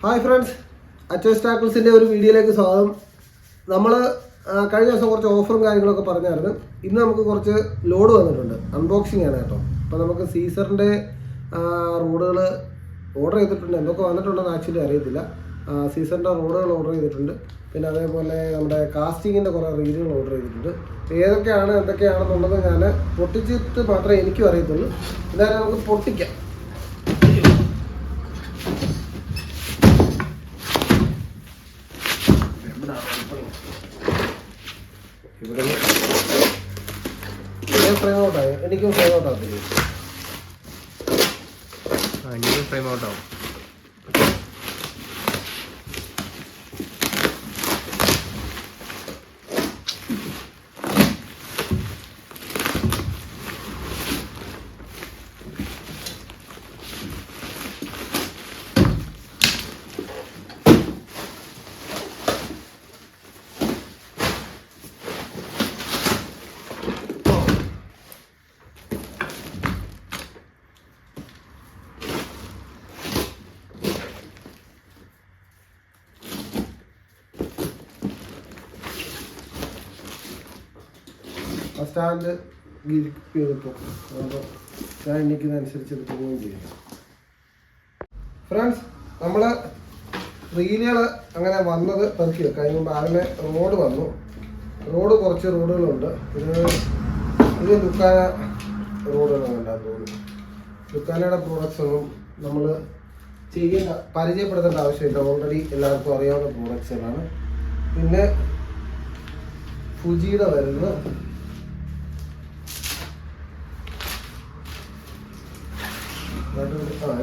Hi friends, അച്ചോയ്സ് ടാക്കിൾസിൻ്റെ ഒരു വീഡിയോയിലേക്ക് സ്വാഗതം. നമ്മൾ കഴിഞ്ഞ ദിവസം കുറച്ച് ഓഫറും കാര്യങ്ങളൊക്കെ പറഞ്ഞായിരുന്നു. ഇന്ന് നമുക്ക് കുറച്ച് ലോഡ് വന്നിട്ടുണ്ട്. അൺബോക്സിങ് ആണ് കേട്ടോ. അപ്പോൾ നമുക്ക് സീസറിൻ്റെ റോഡുകൾ ഓർഡർ ചെയ്തിട്ടുണ്ട്. എന്തൊക്കെ വന്നിട്ടുണ്ടെന്ന് ആക്ച്വലി അറിയത്തില്ല. സീസറിൻ്റെ റോഡുകൾ ഓർഡർ ചെയ്തിട്ടുണ്ട്. പിന്നെ അതേപോലെ നമ്മുടെ കാസ്റ്റിങ്ങിൻ്റെ കുറേ റീലുകൾ ഓർഡർ ചെയ്തിട്ടുണ്ട്. ഏതൊക്കെയാണ് എന്തൊക്കെയാണെന്നുള്ളത് ഞാൻ പൊട്ടിച്ചിട്ട് മാത്രമേ എനിക്കും അറിയത്തുള്ളൂ. എന്തായാലും നമുക്ക് പൊട്ടിക്കാം. ഇവിടെ ഫ്രെയിം ഔട്ടായി, എനിക്കും ഫ്രെയിം ഔട്ട് ആകത്തില്ല. ഫ്രെയിം ഔട്ടാവും. സ്റ്റാൻഡ് ഗിരിപ്പ് ചെയ്തിപ്പോൾ അപ്പോൾ ഞാൻ എണ്ണിക്കുന്നതനുസരിച്ച് ഇത് പോവുകയും ചെയ്യും. ഫ്രണ്ട്സ്, നമ്മൾ റീലുകൾ അങ്ങനെ വന്നത് പെറുക്കി വെക്കാം. അതിന് മുമ്പ് ആദ്യമേ റോഡ് വന്നു. കുറച്ച് റോഡുകളുണ്ട്. ഇത് ലുക്കാന റോഡുകളൊന്നും ഉണ്ടാകും. തോന്നുന്നു ലുക്കാനയുടെ പ്രോഡക്റ്റ്സ് ഒന്നും നമ്മൾ പരിചയപ്പെടുത്തേണ്ട ആവശ്യമില്ല. ഓൾറെഡി എല്ലാവർക്കും അറിയാവുന്ന പ്രോഡക്റ്റ്സുകളാണ്. പിന്നെ ഫുജിയുടെ വരുന്ന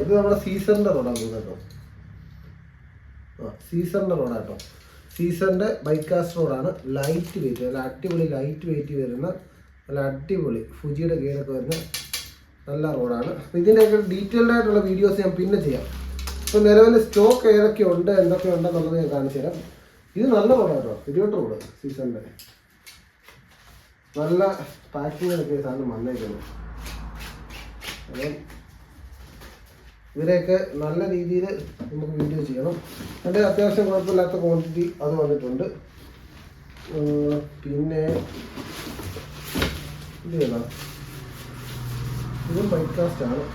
ഇത് നമ്മുടെ സീസറിൻ്റെ റോഡാണ് കേട്ടോ. സീസറിൻ്റെ റോഡാട്ടോ. സീസറിൻ്റെ ബൈക്കാസ്റ്റ് റോഡാണ്. ലൈറ്റ് വെയിറ്റ്, നല്ല അടിപൊളി ലൈറ്റ് വെയിറ്റ് വരുന്ന നല്ല അടിപൊളി ഫുജിയുടെ ഗെയറൊക്കെ വരുന്ന നല്ല റോഡാണ്. അപ്പോൾ ഇതിൻ്റെയൊക്കെ ഡീറ്റെയിൽഡ് ആയിട്ടുള്ള വീഡിയോസ് ഞാൻ പിന്നെ ചെയ്യാം. ഇപ്പോൾ നിലവിൽ സ്റ്റോക്ക് ഏതൊക്കെ ഉണ്ട് എന്തൊക്കെ ഉണ്ടെന്നുള്ളത് ഞാൻ കാണിച്ചു തരാം. ഇത് നല്ല റോഡാട്ടോ, ഇടിയോട്ട് റോഡ് സീസറിൻ്റെ. നല്ല പാക്കിങ്ങിലൊക്കെ സാധനം വന്നേക്കുന്നു. അപ്പം ഇവരെയൊക്കെ നല്ല രീതിയിൽ നമുക്ക് വീഡിയോ ചെയ്യണം. അതിൻ്റെ അത്യാവശ്യം കുഴപ്പമില്ലാത്ത ക്വാണ്ടിറ്റി അത് വന്നിട്ടുണ്ട്. പിന്നെ ഇത് ചെയ്യണം, ഇതും ബൈക്കാസ്റ്റാണ്.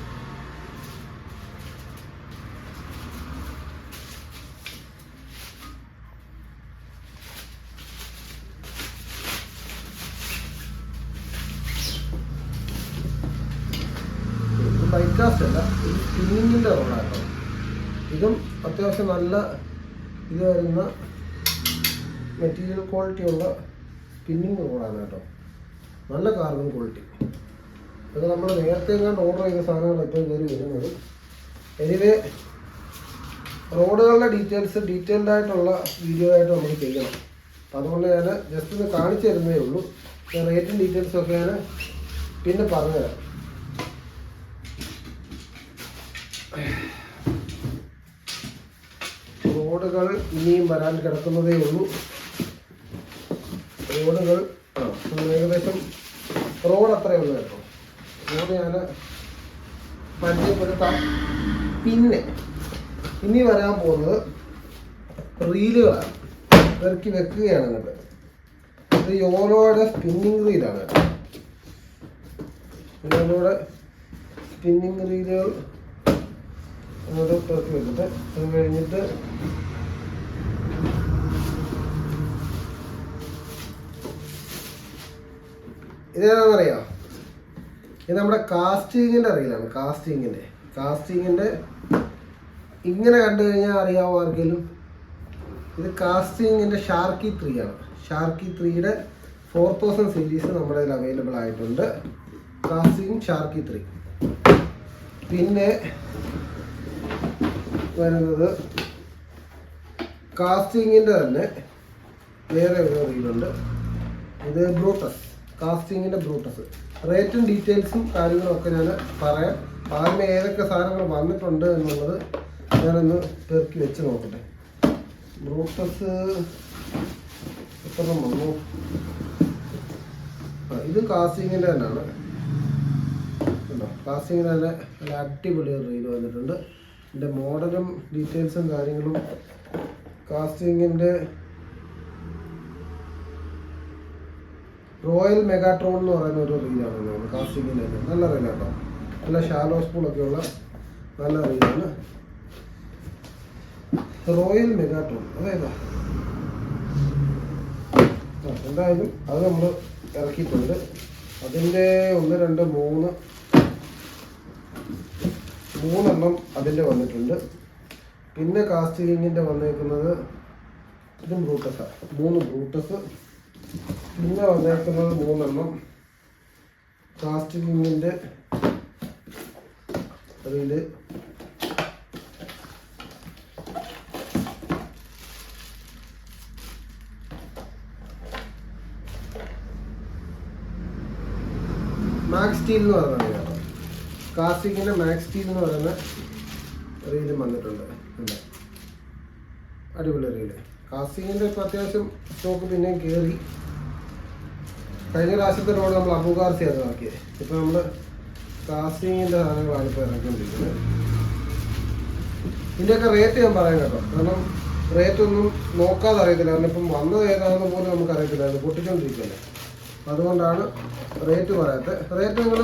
ബൈക്കാസ്റ്റ് അല്ല, ഇത് സ്പിന്നിങ്ങിൻ്റെ റോഡാട്ടോ. ഇതും അത്യാവശ്യം നല്ല ഇത് വരുന്ന മെറ്റീരിയൽ ക്വാളിറ്റി ഉള്ള സ്പിന്നിങ് റോഡാണ് കേട്ടോ. നല്ല കാർബൺ ക്വാളിറ്റി. ഇത് നമ്മൾ നേരത്തെ എങ്ങാണ്ട് ഓർഡർ ചെയ്ത സാധനങ്ങൾ ഇപ്പോൾ കയറി വരുന്നത്. എനിവേ റോഡുകളുടെ ഡീറ്റെയിൽഡ് ആയിട്ടുള്ള വീഡിയോ ആയിട്ട് നമ്മൾ ചെയ്യണം. അപ്പം അതുകൊണ്ട് ഞാൻ ജസ്റ്റ് ഒന്ന് കാണിച്ചു തരുന്നേ ഉള്ളൂ. റേറ്റും ഡീറ്റെയിൽസും ഒക്കെ ഞാൻ പിന്നെ പറഞ്ഞുതരാം. റോഡുകൾ ഇനിയും വരാൻ കിടക്കുന്നതേ ഉള്ളൂ. റോഡുകൾ ഏകദേശം റോഡ് അത്രയുള്ളൂ കേട്ടോ. റോഡ് ഞാൻ പരിചയപ്പെടുത്താം. പിന്നെ ഇനി വരാൻ പോകുന്നത് റീലുകളാണ്. ഇറക്കി വെക്കുകയാണ് കേട്ടോ. ഇത് യോലോയുടെ സ്പിന്നിങ് റീലാണ് കേട്ടോ. യോലോയുടെ സ്പിന്നിങ് റീലുകൾ അങ്ങോട്ട് ഇറക്കി വെക്കട്ടെ. അത് കഴിഞ്ഞിട്ട് ഇതേതാണെന്നറിയാം, ഇത് നമ്മുടെ കാസ്റ്റിങ്ങിൻ്റെ റീലാണ്. കാസ്റ്റിങ്ങിൻ്റെ ഇങ്ങനെ കണ്ടു കഴിഞ്ഞാൽ അറിയാവോ ആർക്കെങ്കിലും? ഇത് കാസ്റ്റിങ്ങിൻ്റെ ഷാർക്കി 3 ആണ്. ഷാർക്കി 3യുടെ 4000 സീരീസ് നമ്മുടെ കയ്യിൽ അവൈലബിൾ ആയിട്ടുണ്ട്. കാസ്റ്റിങ് ഷാർക്കി 3. പിന്നെ വരുന്നത് കാസ്റ്റിങ്ങിൻ്റെ തന്നെ വേറെ ഒരു റീലുണ്ട്. ഇത് ബ്രൂട്ടസ്, കാസ്റ്റിങ്ങിൻ്റെ ബ്രൂട്ടസ്. റേറ്റും ഡീറ്റെയിൽസും കാര്യങ്ങളും ഒക്കെ ഞാൻ പറയാം. ആദ്യമേ ഏതൊക്കെ സാധനങ്ങൾ വന്നിട്ടുണ്ട് എന്നുള്ളത് ഞാനൊന്ന് പെറുക്കി വെച്ച് നോക്കട്ടെ. ബ്രൂട്ടസ് എത്ര വന്നു? ഇത് കാസ്റ്റിങ്ങിൻ്റെ തന്നെയാണ്. കാസ്റ്റിങ്ങിന് തന്നെ നല്ല അടിപൊളി റീൽ വന്നിട്ടുണ്ട്. ഇതിൻ്റെ മോഡലും ഡീറ്റെയിൽസും കാര്യങ്ങളും കാസ്റ്റിങ്ങിൻ്റെ റോയൽ മെഗാട്രോൺ എന്ന് പറയുന്ന ഒരു റീലാണ് കാസ്റ്റിങ്ങിൻ്റെ. നല്ല റീലാട്ടോ, നല്ല ഷാലോ സ്പൂളൊക്കെ ഉള്ള നല്ല റീലാണ് റോയൽ മെഗാട്രോൺ. അതേതാ എന്തായാലും അത് നമ്മൾ ഇറക്കിയിട്ടുണ്ട്. അതിൻ്റെ 1 2 3 3 അതിൻ്റെ വന്നിട്ടുണ്ട്. പിന്നെ കാസ്റ്റിങ്ങിൻ്റെ വന്നേക്കുന്നത് ഇതും ബ്രൂട്ടസാണ്, 3 ബ്രൂട്ടസ്. പിന്നെ വന്നേക്കുന്നത് 3 കാസ്റ്റിങ്ങിൻ്റെ അതിൽ മാക്സ് സ്റ്റീൽ എന്ന് പറയുന്നത്, കാസ്റ്റിങ്ങിൻ്റെ മാക്സ് സ്റ്റീൽ എന്ന് പറയുന്ന റീലും വന്നിട്ടുണ്ട്. അടിപൊളി റീല്. കാസ്റ്റിങ്ങിൻ്റെ ഇപ്പോൾ അത്യാവശ്യം സ്റ്റോക്ക് പിന്നെയും കയറി. കഴിഞ്ഞ പ്രാവശ്യത്തെ റോഡ് നമ്മൾ അബുഗാർസിയായിരുന്നു ഇറക്കിയത്. ഇപ്പോൾ നമ്മൾ കാസ്റ്റിങ്ങിൻ്റെ സാധനങ്ങളാണ് ഇപ്പോൾ ഇറക്കിക്കൊണ്ടിരിക്കുന്നത്. ഇതിൻ്റെയൊക്കെ റേറ്റ് ഞാൻ പറയാം കേട്ടോ, കാരണം റേറ്റ് ഒന്നും നോക്കാതെ അറിയത്തില്ല. കാരണം ഇപ്പം വന്നത് ഏതാണെന്ന് പോലും നമുക്ക് അറിയത്തില്ല, അത് പൊട്ടിക്കൊണ്ടിരിക്കുകയല്ലേ. അതുകൊണ്ടാണ് റേറ്റ് പറയാത്തത്. റേറ്റ് നിങ്ങൾ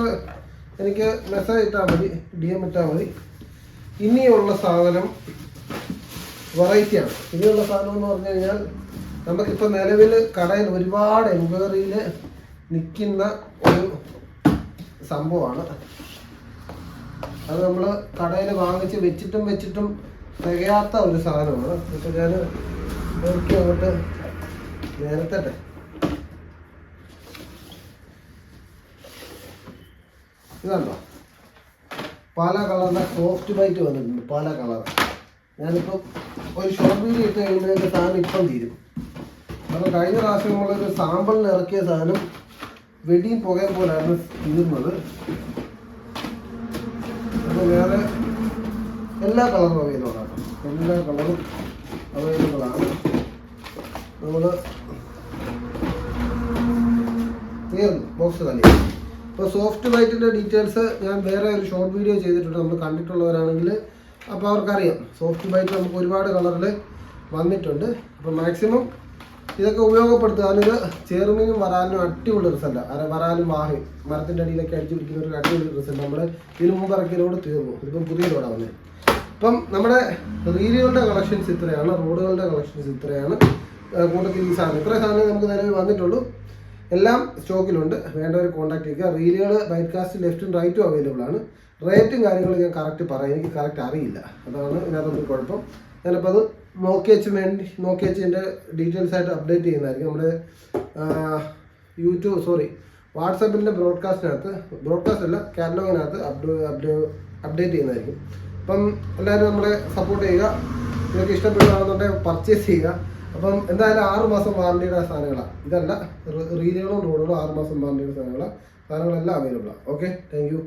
എനിക്ക് മെസ്സേജ് ഇട്ടാൽ മതി, DM ഇട്ടാൽ മതി. ഇനിയുള്ള സാധനം വെറൈറ്റിയാണ്. ഇനിയുള്ള സാധനം എന്ന് പറഞ്ഞു കഴിഞ്ഞാൽ നമുക്കിപ്പോൾ നിലവിൽ കടയിൽ ഒരുപാട് എൻക്വയറിയിൽ നിൽക്കുന്ന ഒരു സംഭവമാണ്. അത് നമ്മൾ കടയിൽ വാങ്ങിച്ച് വെച്ചിട്ടും തികയാത്ത ഒരു സാധനമാണ്. ഇപ്പോൾ ഞാൻ നോക്കി അങ്ങോട്ട് നേരത്തെ ഇതാണോ പല കളറിൻ്റെ സോഫ്റ്റ് ബൈറ്റ് വന്നിട്ടുണ്ട്, പല കളർ. ഞാനിപ്പോൾ ഒരു ഷോർട്ട് വീഡിയോ ഇട്ട് കഴിയുമ്പോഴേക്ക് സാധനം ഇപ്പം തീരും. അപ്പോൾ കഴിഞ്ഞ പ്രാവശ്യം നമ്മളൊരു സാമ്പിളിന് ഇറക്കിയ സാധനം വെടിയും പുകയും പോലെയാണ് തീരുന്നത്. അപ്പോൾ വേറെ എല്ലാ കളറും അവൈലബിൾ ആണ്, എല്ലാ കളറും അവൈലബിൾ ആണ്. നമ്മൾ തീർന്നു ബോക്സ് തന്നെ. ഇപ്പോൾ സോഫ്റ്റ് വൈറ്റിൻ്റെ ഡീറ്റെയിൽസ് ഞാൻ വേറെ ഒരു ഷോർട്ട് വീഡിയോ ചെയ്തിട്ടുണ്ട്, നമ്മൾ കണ്ടിട്ടുള്ളവരാണെങ്കിൽ അപ്പോൾ അവർക്കറിയാം. സോഫ്റ്റ് വൈറ്റ് നമുക്ക് ഒരുപാട് കളറിൽ വന്നിട്ടുണ്ട്. അപ്പോൾ മാക്സിമം ഇതൊക്കെ ഉപയോഗപ്പെടുത്തുക. അതിന് ചേർമീനും വരാലിനും അടിപൊളി റിസൾട്ടാണ്. വരാലും വാഹി മരത്തിൻ്റെ അടിയിലൊക്കെ അടിച്ചു പിടിക്കുന്ന ഒരു അടിപൊളി റിസൾട്ട്. നമ്മൾ ഇതിന് മുമ്പ് ഇറക്കിയതോട് തീർന്നു. ഇതിപ്പം പുതിയ റോഡാണ് വന്നത്. ഇപ്പം നമ്മുടെ റീലുകളുടെ കളക്ഷൻസ് ഇത്രയാണ്, റോഡുകളുടെ കളക്ഷൻസ് ഇത്രയാണ്. കൂട്ടത്തിൽ ഈ സാധനം ഇത്രയും സാധനം നമുക്ക് നിലവിൽ വന്നിട്ടുള്ളൂ. എല്ലാം സ്റ്റോക്കിലുണ്ട്, വേണ്ടവർ കോൺടാക്ട് ചെയ്യുക. റീലുകൾ ബൈറ്റ് കാസ്റ്റ് ലെഫ്റ്റും റൈറ്റും അവൈലബിൾ ആണ്. റേറ്റും കാര്യങ്ങളും ഞാൻ കറക്റ്റ് പറയാം, എനിക്ക് കറക്റ്റ് അറിയില്ല. അതാണ് ഇതിനകത്തൊന്നും കുഴപ്പം. ഞാനപ്പോൾ അത് നോക്കി വെച്ച് എൻ്റെ ഡീറ്റെയിൽസ് ആയിട്ട് അപ്ഡേറ്റ് ചെയ്യുന്നതായിരിക്കും. നമ്മുടെ വാട്സാപ്പിൻ്റെ ബ്രോഡ്കാസ്റ്റ് അല്ല കാറ്റലോഗിനകത്ത് അപ്ഡേറ്റ് ചെയ്യുന്നതായിരിക്കും. അപ്പം എല്ലാവരും നമ്മളെ സപ്പോർട്ട് ചെയ്യുക. നിങ്ങൾക്ക് ഇഷ്ടപ്പെടുകയാണെന്നുണ്ടെങ്കിൽ പർച്ചേസ് ചെയ്യുക. അപ്പം എന്തായാലും 6 മാസം വാറണ്ടിയുടെ സാധനങ്ങളാണ്. ഇതല്ല റീലുകളും റോഡുകളും 6 മാസം വാറണ്ടിയുടെ സാധനങ്ങളെല്ലാം അവൈലബിളാണ്. Okay, thank you.